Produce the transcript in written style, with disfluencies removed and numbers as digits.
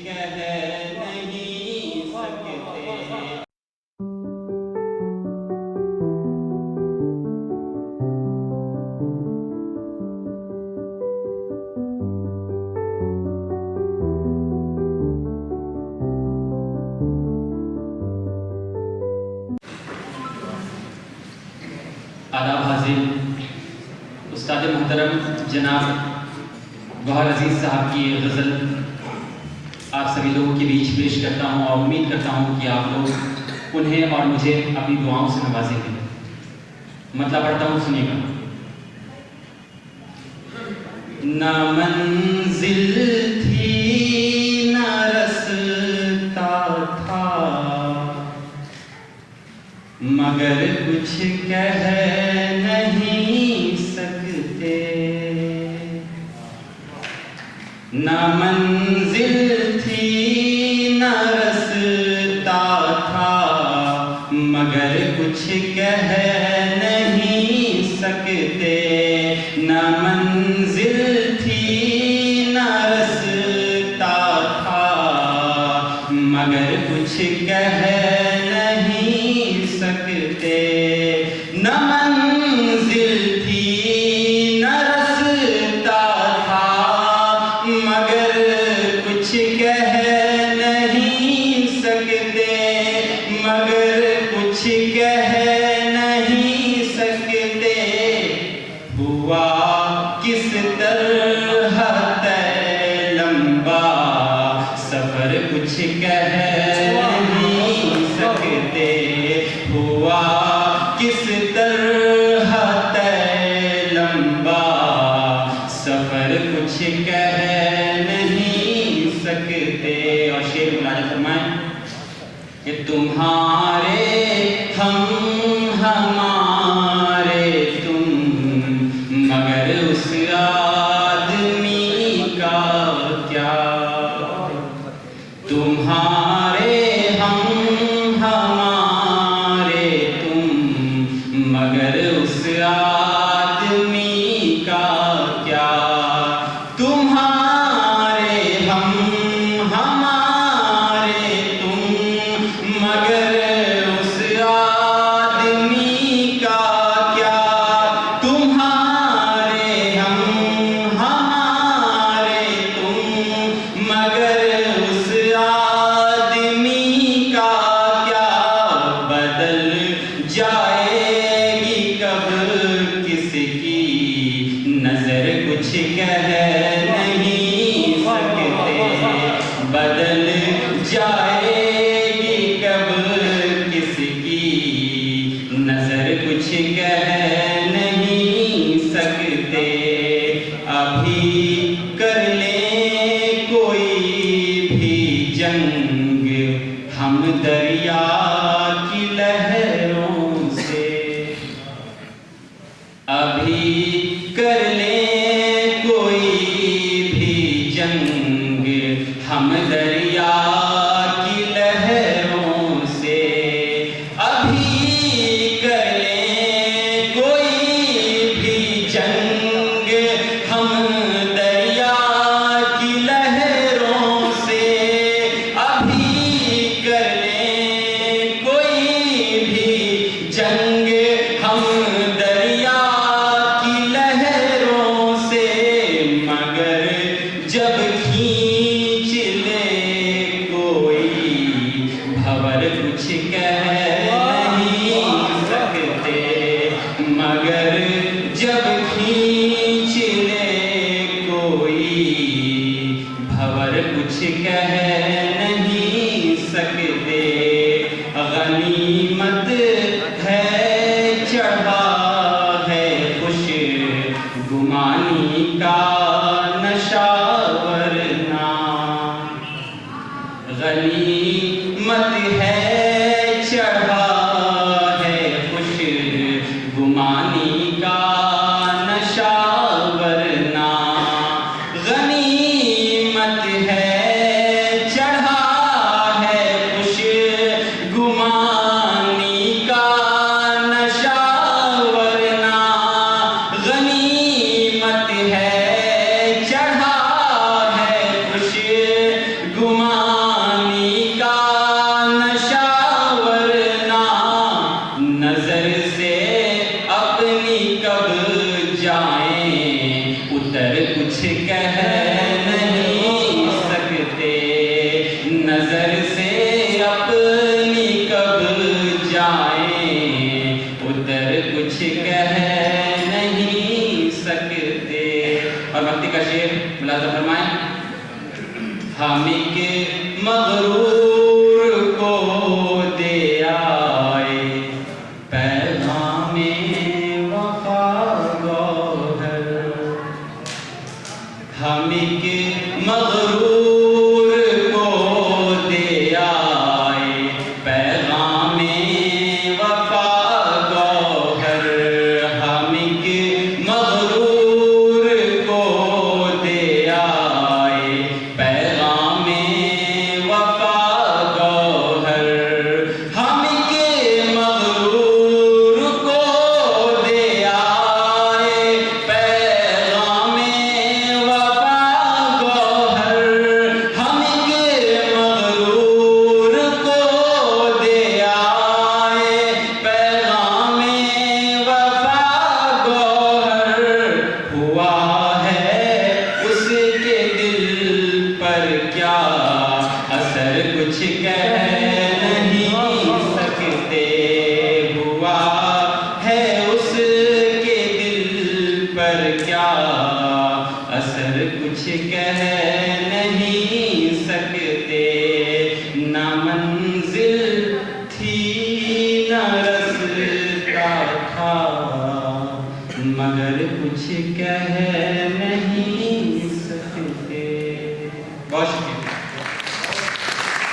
कह नहीं सकते। आदाब हाजिर, उस्ताद मोहतरम जनाब गौहर अजीज़ साहब की गज़ल आप सभी लोगों के बीच पेश करता हूँ और उम्मीद करता हूँ कि आप लोग उन्हें और मुझे अपनी दुआओं से नवाजेंगे। मतलब पढ़ता हूँ, सुनिएगा। ना मंजिल थी ना रास्ता था, मगर कुछ कह नहीं सकते। ना मंजिल थी ना रास्ता था, मगर कुछ कह नहीं सकते। ना मंजिल थी ना रास्ता था, मगर कुछ कह नहीं सकते। न मंजिल थी न रास्ता था, मगर कुछ कह नहीं सकते। मगर कुछ कह नहीं सकते। हुआ किस तरह तय लंबा सफर, कुछ कह नहीं सकते। हुआ किस तरह तय लंबा सफर, कुछ कह नहीं सकते। और शेर मुलाजा फरमाएं कि तुम्हारे हम हमारे तुम, मगर उस आदमी का क्या। तुम्हारे हम हमारे तुम, मगर उस आदमी का क्या। तुम्हारे हम हमारे तुम, मगर उस आदमी का क्या। तुम्हारे हम हमारे तुम, मगर उस आदमी का क्या। बदल जाएगी कब किसकी नजर, कुछ कह नहीं सकते। बदल जाएगी कब किसकी नजर, कुछ कह नहीं सकते। अभी कर ले कोई भी जंग हम दरिया की लहरों से। अभी कर ले कोई भी जंग हम दरिया की लहरों से। अभी कर ले कोई भी जंग हम दरिया की लहरों से। अभी कर ले कोई भी जंग हम दरिया की लहरों से। मगर जब खींच ले कोई भंवर, कुछ कह नहीं सकते। मगर जब खींच ले कोई भंवर, कुछ कह नहीं सकते। गनीमत है चढ़ा है खुश गुमानी का नशा, वरना गनीमत है चढ़ा है खुश गुमानी का नशा, वरना गनीमत है चढ़ा है खुश गुमानी का नशा, वरना गनीमत है चढ़ा है खुश गुमा फरमाएं। हम के मगरूर को दे आए पैगामे वफा गौहर। हम के मगरूर को दे आए पैगामे वफा गौहर। हम के मगरूर को दे आए पैगामे वफा गौहर। हम के मगरूर को दे आए पैगामे वफा गौहर। हम के मगरूर को दे आए पैगामे वफा गौहर। हुआ है उसके दिल पर क्या असर कुछ कह नहीं सकते। हुआ है उसके दिल पर क्या असर कुछ कह नहीं सकते। न मंजिल थी न रास्ता था मगर कुछ कह नहीं